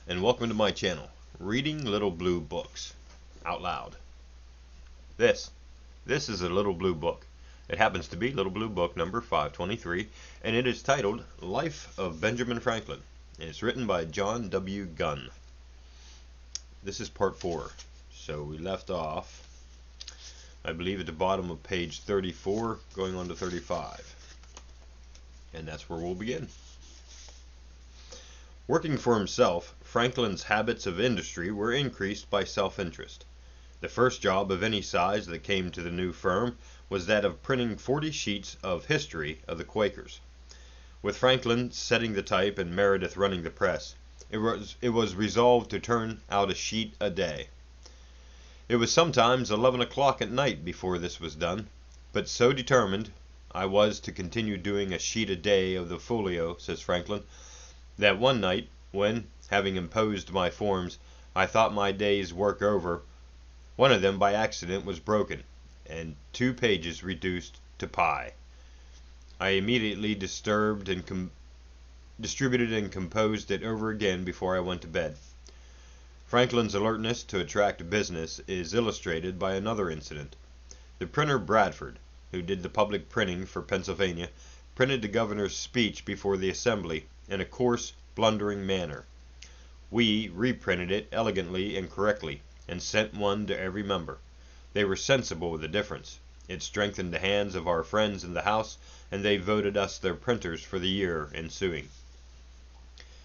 and welcome to my channel, Reading Little Blue Books Out Loud. This is a Little Blue book. It happens to be Little Blue Book number 523, and it is titled Life of Benjamin Franklin. And it's written by John W. Gunn. This is part 4. So we left off, I believe, at the bottom of page 34, going on to 35. And that's where we'll begin. Working for himself, Franklin's habits of industry were increased by self-interest. The first job of any size that came to the new firm was that of printing 40 sheets of history of the Quakers. With Franklin setting the type and Meredith running the press, it was resolved to turn out a sheet a day. It was sometimes 11 o'clock at night before this was done, but so determined I was to continue doing a sheet a day of the folio, says Franklin, that one night, when, having imposed my forms, I thought my day's work over, one of them by accident was broken, and 2 pages reduced to pie. I immediately distributed and composed it over again before I went to bed. Franklin's alertness to attract business is illustrated by another incident. The printer Bradford, who did the public printing for Pennsylvania, printed the governor's speech before the assembly in a coarse, blundering manner. We reprinted it elegantly and correctly, and sent one to every member. They were sensible of the difference. It strengthened the hands of our friends in the House, and they voted us their printers for the year ensuing.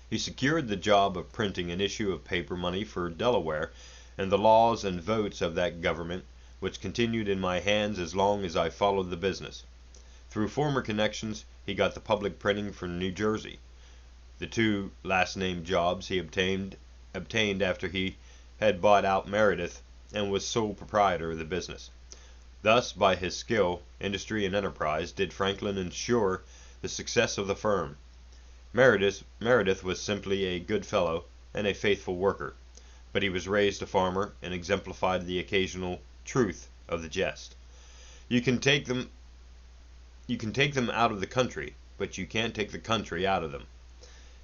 He secured the job of printing an issue of paper money for Delaware, and the laws and votes of that government, which continued in my hands as long as I followed the business. Through former connections, he got the public printing for New Jersey. The 2 last-named jobs he obtained after he had bought out Meredith and was sole proprietor of the business. Thus, by his skill, industry, and enterprise, did Franklin ensure the success of the firm. Meredith was simply a good fellow and a faithful worker, but he was raised a farmer and exemplified the occasional truth of the jest. You can take them out of the country, but you can't take the country out of them.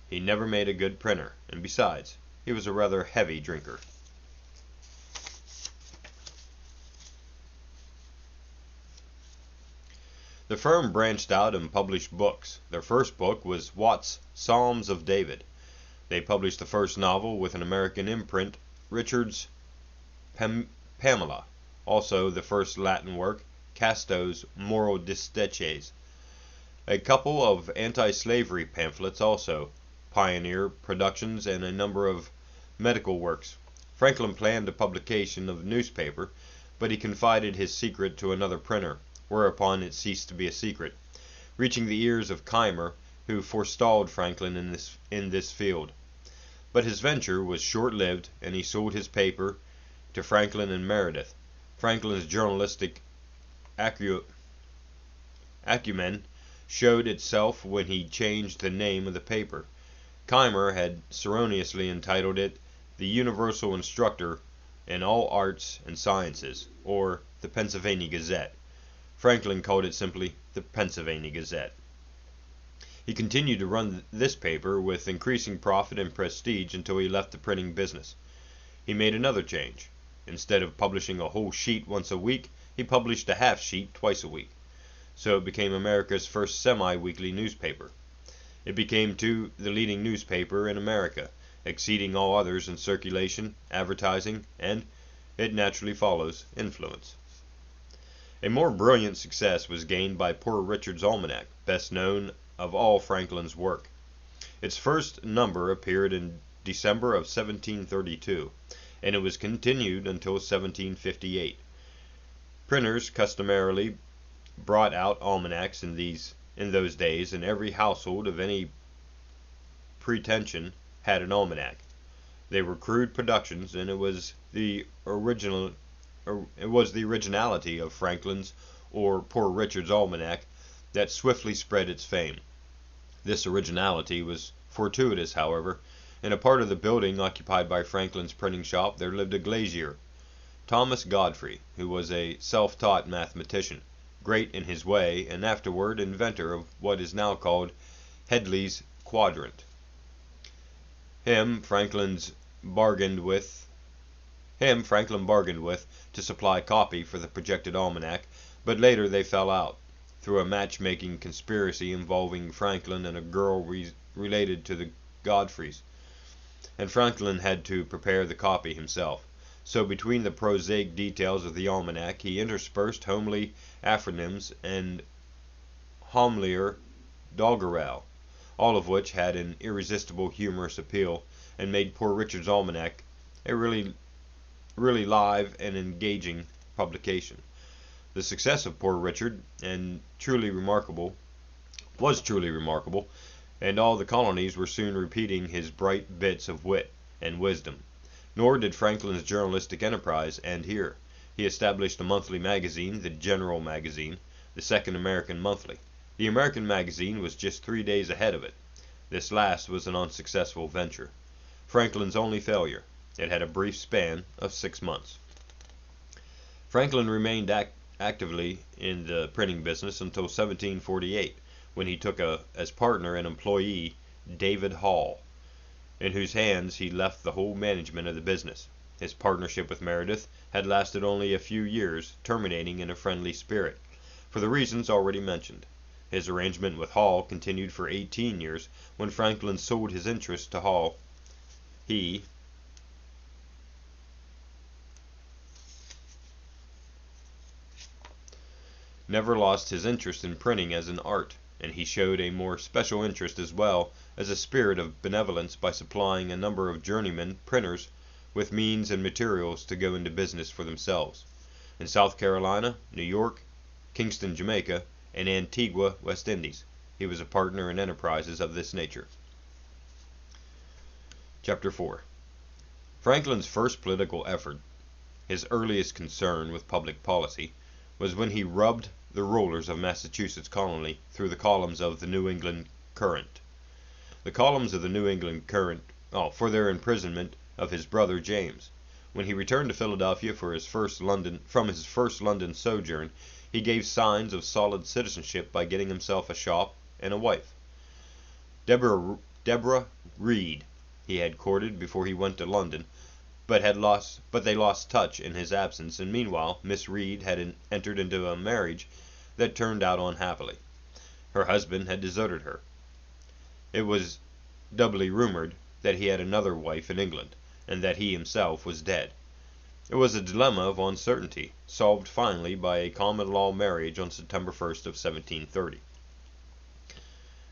He never made a good printer, and besides, he was a rather heavy drinker. The firm branched out and published books. Their first book was Watts' Psalms of David. They published the first novel with an American imprint, Richard's Pamela, also the first Latin work, Casto's Moral Distiches. A couple of anti-slavery pamphlets also, Pioneer Productions, and a number of medical works. Franklin planned a publication of the newspaper, but he confided his secret to another printer, whereupon it ceased to be a secret, reaching the ears of Keimer, who forestalled Franklin in this field. But his venture was short-lived, and he sold his paper to Franklin and Meredith. Franklin's journalistic acumen showed itself when he changed the name of the paper. Keimer had erroneously entitled it The Universal Instructor in All Arts and Sciences, or the Pennsylvania Gazette. Franklin called it simply the Pennsylvania Gazette. He continued to run this paper with increasing profit and prestige until he left the printing business. He made another change. Instead of publishing a whole sheet once a week, he published a half sheet twice a week. So it became America's first semi-weekly newspaper. It became, too, the leading newspaper in America, exceeding all others in circulation, advertising, and, it naturally follows, influence. A more brilliant success was gained by Poor Richard's Almanac, best known of all Franklin's work. Its first number appeared in December of 1732, and it was continued until 1758. Printers customarily brought out almanacs in those days, and every household of any pretension had an almanac. They were crude productions, and it was the originality of Franklin's or Poor Richard's Almanac that swiftly spread its fame. This originality was fortuitous, however. In a part of the building occupied by Franklin's printing shop there lived a glazier, Thomas Godfrey, who was a self-taught mathematician, great in his way, and afterward inventor of what is now called Hedley's Quadrant. Him Franklin bargained with to supply copy for the projected almanac, but later they fell out through a matchmaking conspiracy involving Franklin and a girl related to the Godfreys, and Franklin had to prepare the copy himself. So between the prosaic details of the almanac he interspersed homely acronyms and homilier doggerel, all of which had an irresistible humorous appeal, and made Poor Richard's Almanac a really live and engaging publication. The success of Poor Richard was truly remarkable, and all the colonies were soon repeating his bright bits of wit and wisdom. Nor did Franklin's journalistic enterprise end here. He established a monthly magazine, the General Magazine, the second American monthly. The American magazine was just 3 days ahead of it. This last was an unsuccessful venture, Franklin's only failure. It had a brief span of 6 months. Franklin remained actively in the printing business until 1748, when he took as partner and employee David Hall, in whose hands he left the whole management of the business. His partnership with Meredith had lasted only a few years, terminating in a friendly spirit, for the reasons already mentioned. His arrangement with Hall continued for 18 years. When Franklin sold his interest to Hall, he never lost his interest in printing as an art, and he showed a more special interest as well as a spirit of benevolence by supplying a number of journeyman printers with means and materials to go into business for themselves. In South Carolina, New York, Kingston, Jamaica, and Antigua, West Indies, he was a partner in enterprises of this nature. Chapter 4. Franklin's first political effort, his earliest concern with public policy, was when he rubbed the rulers of Massachusetts colony through the columns of the New England Courant. The columns of the New England Courant, for their imprisonment of his brother James. When he returned to Philadelphia from his first London sojourn, he gave signs of solid citizenship by getting himself a shop and a wife. Deborah Reed he had courted before he went to London, but they lost touch in his absence, and meanwhile Miss Reed had entered into a marriage that turned out unhappily. Her husband had deserted her. It was doubly rumored that he had another wife in England, and that he himself was dead. It was a dilemma of uncertainty, solved finally by a common law marriage on September 1st of 1730.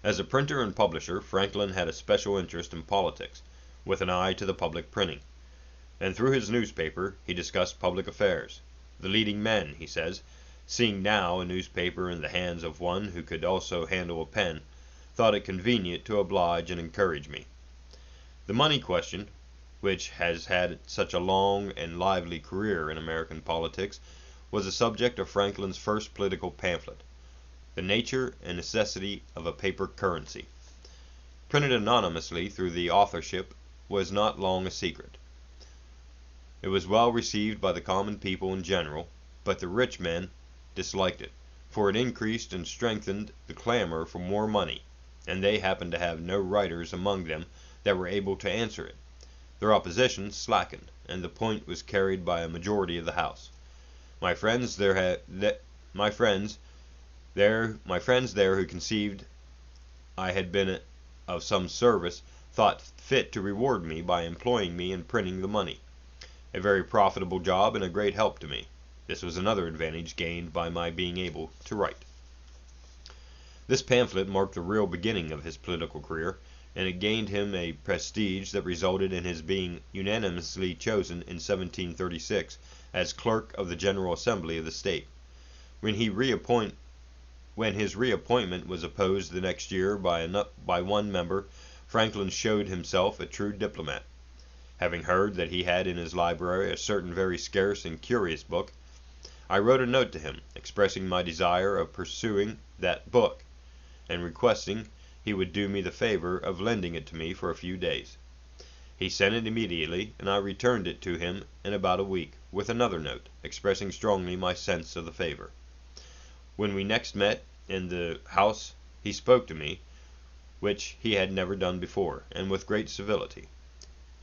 As a printer and publisher, Franklin had a special interest in politics, with an eye to the public printing, and through his newspaper he discussed public affairs. The leading men, he says, seeing now a newspaper in the hands of one who could also handle a pen, thought it convenient to oblige and encourage me. The money question, which has had such a long and lively career in American politics, was the subject of Franklin's first political pamphlet, The Nature and Necessity of a Paper Currency. Printed anonymously through the authorship, was not long a secret. It was well received by the common people in general, but the rich men disliked it, for it increased and strengthened the clamor for more money, and they happened to have no writers among them that were able to answer it. Their opposition slackened, and the point was carried by a majority of the House. My friends there who conceived I had been of some service thought fit to reward me by employing me in printing the money. A very profitable job and a great help to me. This was another advantage gained by my being able to write. This pamphlet marked the real beginning of his political career, and it gained him a prestige that resulted in his being unanimously chosen in 1736 as clerk of the General Assembly of the state. When his reappointment was opposed the next year by one member, Franklin showed himself a true diplomat. Having heard that he had in his library a certain very scarce and curious book, I wrote a note to him, expressing my desire of perusing that book, and requesting he would do me the favor of lending it to me for a few days. He sent it immediately, and I returned it to him in about a week, with another note, expressing strongly my sense of the favor. When we next met in the house he spoke to me, which he had never done before, and with great civility.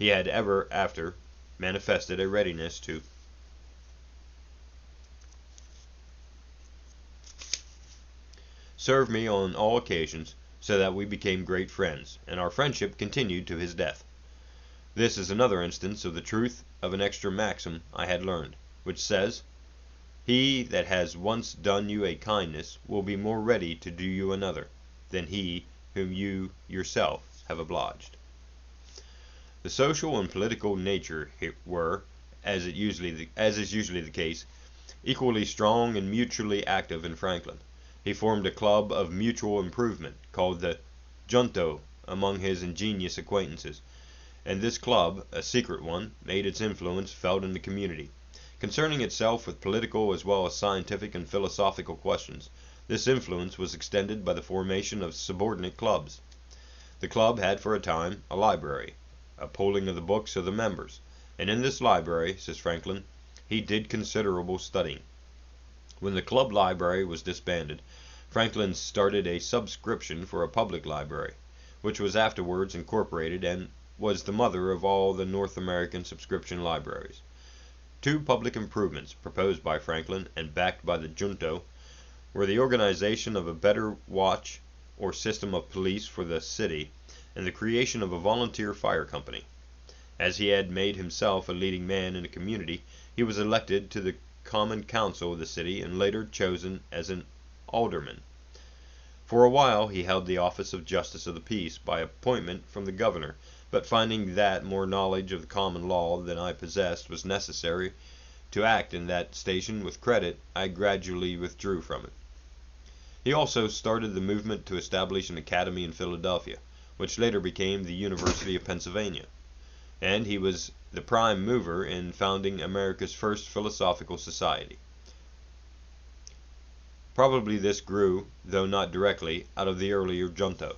he had ever after manifested a readiness to serve me on all occasions, so that we became great friends, and our friendship continued to his death. This is another instance of the truth of an extra maxim I had learned, which says, "He that has once done you a kindness will be more ready to do you another, than he whom you yourself have obliged." The social and political nature were, as is usually the case, equally strong and mutually active in Franklin. He formed a club of mutual improvement, called the Junto, among his ingenious acquaintances, and this club, a secret one, made its influence felt in the community. Concerning itself with political as well as scientific and philosophical questions, this influence was extended by the formation of subordinate clubs. The club had for a time a library, a polling of the books of the members, and in this library, says Franklin, he did considerable studying. When the club library was disbanded, Franklin started a subscription for a public library, which was afterwards incorporated and was the mother of all the North American subscription libraries. Two public improvements proposed by Franklin and backed by the Junto were the organization of a better watch or system of police for the city and the creation of a volunteer fire company. As he had made himself a leading man in the community, he was elected to the common council of the city and later chosen as an alderman. For a while he held the office of justice of the peace by appointment from the governor, but finding that more knowledge of the common law than I possessed was necessary to act in that station with credit, I gradually withdrew from it. He also started the movement to establish an academy in Philadelphia, which later became the University of Pennsylvania, and he was the prime mover in founding America's first philosophical society. Probably this grew, though not directly, out of the earlier Junto.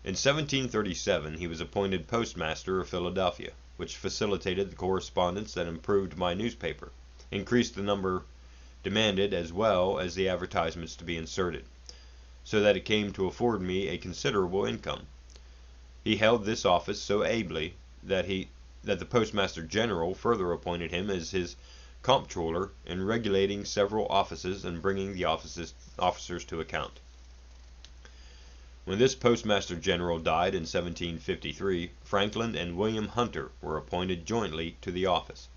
In 1737 he was appointed postmaster of Philadelphia, which facilitated the correspondence that improved my newspaper, increased the number demanded as well as the advertisements to be inserted, so that it came to afford me a considerable income. He held this office so ably that the Postmaster General further appointed him as his comptroller in regulating several offices and bringing the officers to account. When this Postmaster General died in 1753, Franklin and William Hunter were appointed jointly to the office.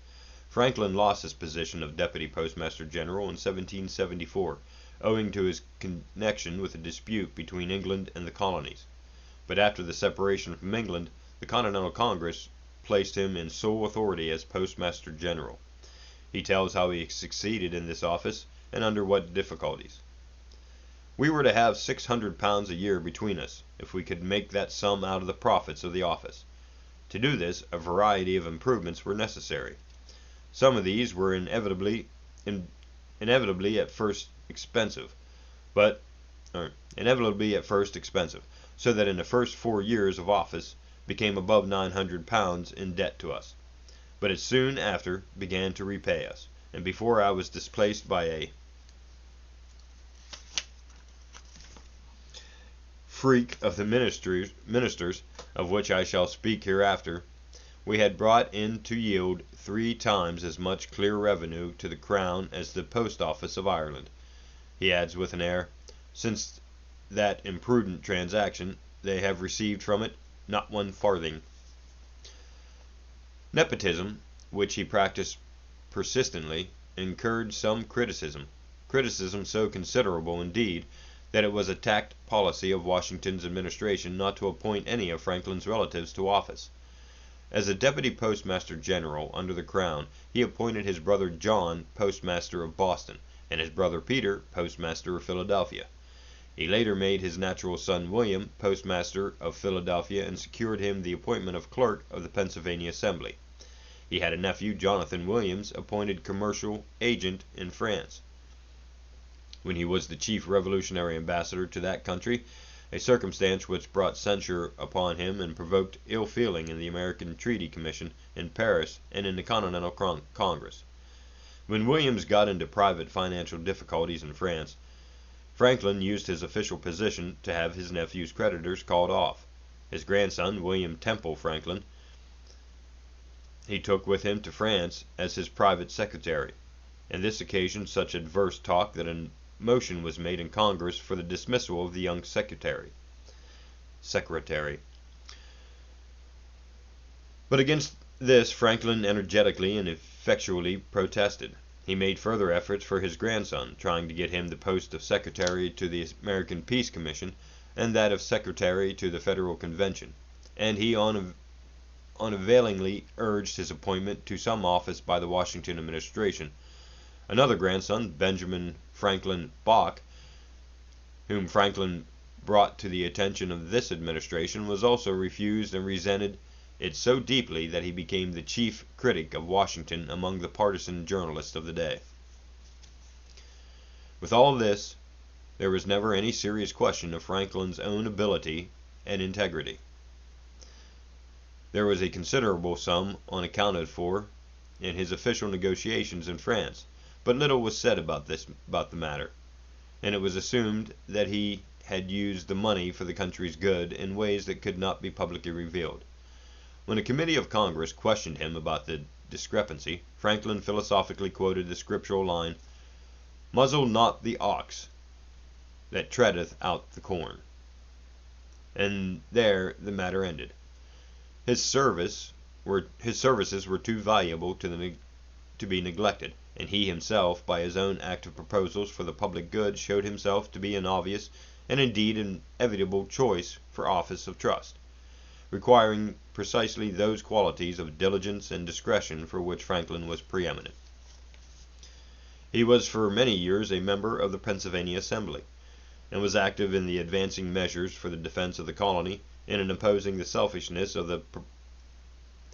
Franklin lost his position of Deputy Postmaster General in 1774, owing to his connection with a dispute between England and the colonies. But after the separation from England, the Continental Congress placed him in sole authority as Postmaster General. He tells how he succeeded in this office and under what difficulties. "We were to have £600 a year between us, if we could make that sum out of the profits of the office. To do this, a variety of improvements were necessary. Some of these were inevitably at first expensive, so that in the first 4 years of office became above £900 in debt to us. But it soon after began to repay us, and before I was displaced by a freak of the ministers, of which I shall speak hereafter, we had brought in to yield 3 times as much clear revenue to the Crown as the Post Office of Ireland." He adds with an air, "Since that imprudent transaction, they have received from it not 1 farthing. Nepotism, which he practiced persistently, incurred some criticism so considerable indeed that it was a tact policy of Washington's administration not to appoint any of Franklin's relatives to office. As a deputy postmaster general under the Crown, he appointed his brother John postmaster of Boston, and his brother Peter postmaster of Philadelphia. He later made his natural son William postmaster of Philadelphia and secured him the appointment of clerk of the Pennsylvania Assembly. He had a nephew, Jonathan Williams, appointed commercial agent in France, when he was the chief revolutionary ambassador to that country, a circumstance which brought censure upon him and provoked ill feeling in the American Treaty Commission in Paris and in the Continental Congress. When Williams got into private financial difficulties in France, Franklin used his official position to have his nephew's creditors called off. His grandson, William Temple Franklin, he took with him to France as his private secretary, and this occasioned such adverse talk that a motion was made in Congress for the dismissal of the young secretary. But against this Franklin energetically and effectually protested. He made further efforts for his grandson, trying to get him the post of secretary to the American Peace Commission and that of secretary to the Federal Convention, and he unavailingly urged his appointment to some office by the Washington administration. Another grandson, Benjamin Franklin Bach, whom Franklin brought to the attention of this administration, was also refused and resented it so deeply that he became the chief critic of Washington among the partisan journalists of the day. With all this, there was never any serious question of Franklin's own ability and integrity. There was a considerable sum unaccounted for in his official negotiations in France, but little was said about the matter, and it was assumed that he had used the money for the country's good in ways that could not be publicly revealed. When a committee of Congress questioned him about the discrepancy, Franklin philosophically quoted the scriptural line, "Muzzle not the ox that treadeth out the corn," and there the matter ended. His services were too valuable to be neglected, and he himself, by his own active proposals for the public good, showed himself to be an obvious and indeed an inevitable choice for office of trust, requiring precisely those qualities of diligence and discretion for which Franklin was preeminent. He was for many years a member of the Pennsylvania Assembly, and was active in the advancing measures for the defense of the colony and in opposing the selfishness of the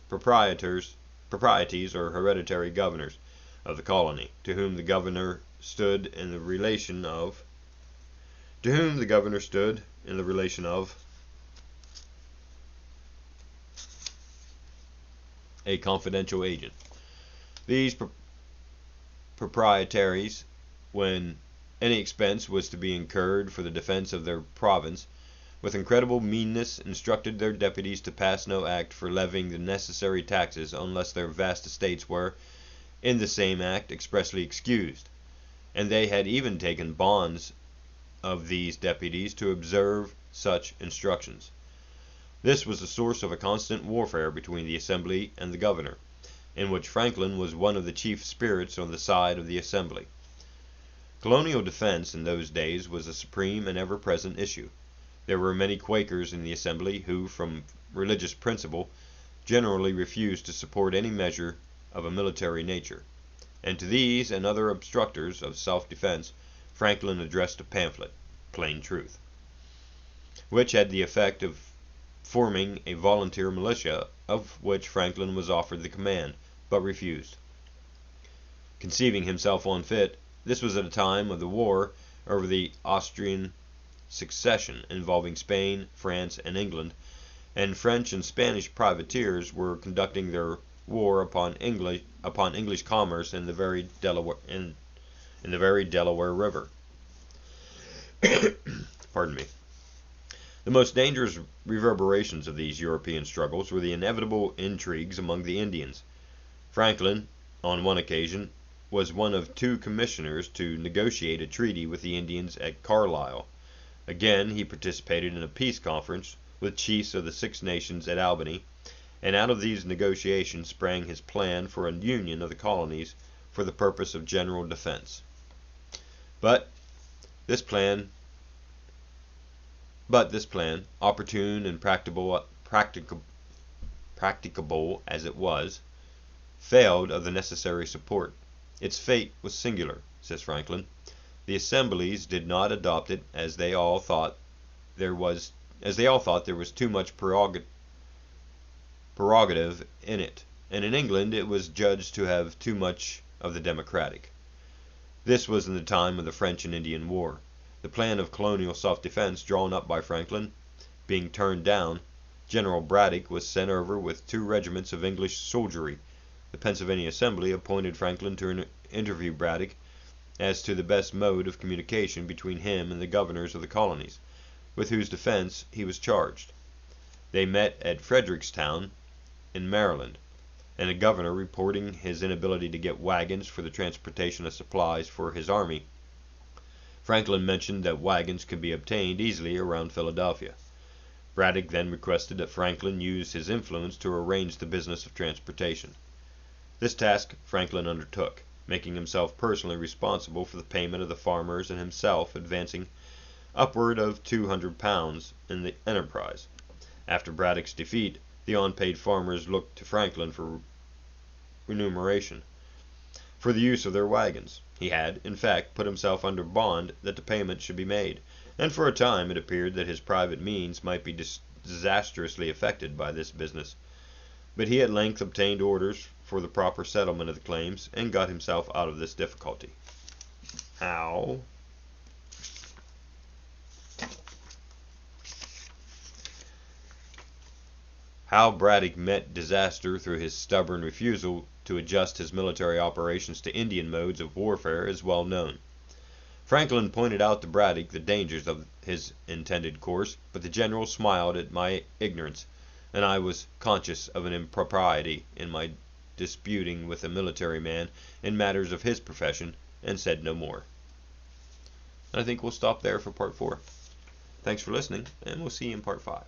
proprieties or hereditary governors of the colony, to whom the governor stood in the relation of a confidential agent. These proprietaries, when any expense was to be incurred for the defense of their province, with incredible meanness instructed their deputies to pass no act for levying the necessary taxes unless their vast estates were, in the same act, expressly excused, and they had even taken bonds of these deputies to observe such instructions. This was the source of a constant warfare between the Assembly and the governor, in which Franklin was one of the chief spirits on the side of the Assembly. Colonial defense in those days was a supreme and ever-present issue. There were many Quakers in the Assembly who, from religious principle, generally refused to support any measure of a military nature, and to these and other obstructors of self-defense Franklin addressed a pamphlet, Plain Truth, which had the effect of forming a volunteer militia, of which Franklin was offered the command, but refused. Conceiving himself unfit, this was at a time of the war over the Austrian succession involving Spain, France, and England, and French and Spanish privateers were conducting their war upon English commerce in the very Delaware River. Pardon me. The most dangerous reverberations of these European struggles were the inevitable intrigues among the Indians. Franklin, on one occasion, was one of 2 commissioners to negotiate a treaty with the Indians at Carlisle. Again, he participated in a peace conference with chiefs of the 6 nations at Albany, and out of these negotiations sprang his plan for a union of the colonies for the purpose of general defense. But this plan, opportune and practicable as it was, failed of the necessary support. Its fate was singular, says Franklin. The assemblies did not adopt it, as they all thought there was too much prerogative in it, and in England it was judged to have too much of the democratic. This was in the time of the French and Indian War. The plan of colonial self-defense drawn up by Franklin being turned down, General Braddock was sent over with 2 regiments of English soldiery. The Pennsylvania Assembly appointed Franklin to interview Braddock as to the best mode of communication between him and the governors of the colonies, with whose defense he was charged. They met at Fredericktown, in Maryland. and a governor reporting his inability to get wagons for the transportation of supplies for his army. Franklin mentioned that wagons could be obtained easily around Philadelphia. Braddock then requested that Franklin use his influence to arrange the business of transportation. This task Franklin undertook, making himself personally responsible for the payment of the farmers and himself advancing upward of £200 in the enterprise. After Braddock's defeat, the unpaid farmers looked to Franklin for remuneration for the use of their wagons. He had, in fact, put himself under bond that the payment should be made, and for a time it appeared that his private means might be disastrously affected by this business. But he at length obtained orders for the proper settlement of the claims, and got himself out of this difficulty. How? How Braddock met disaster through his stubborn refusal to adjust his military operations to Indian modes of warfare is well known. Franklin pointed out to Braddock the dangers of his intended course, but the general smiled at my ignorance, and I was conscious of an impropriety in my disputing with a military man in matters of his profession, and said no more. I think we'll stop there for part 4. Thanks for listening, and we'll see you in part 5.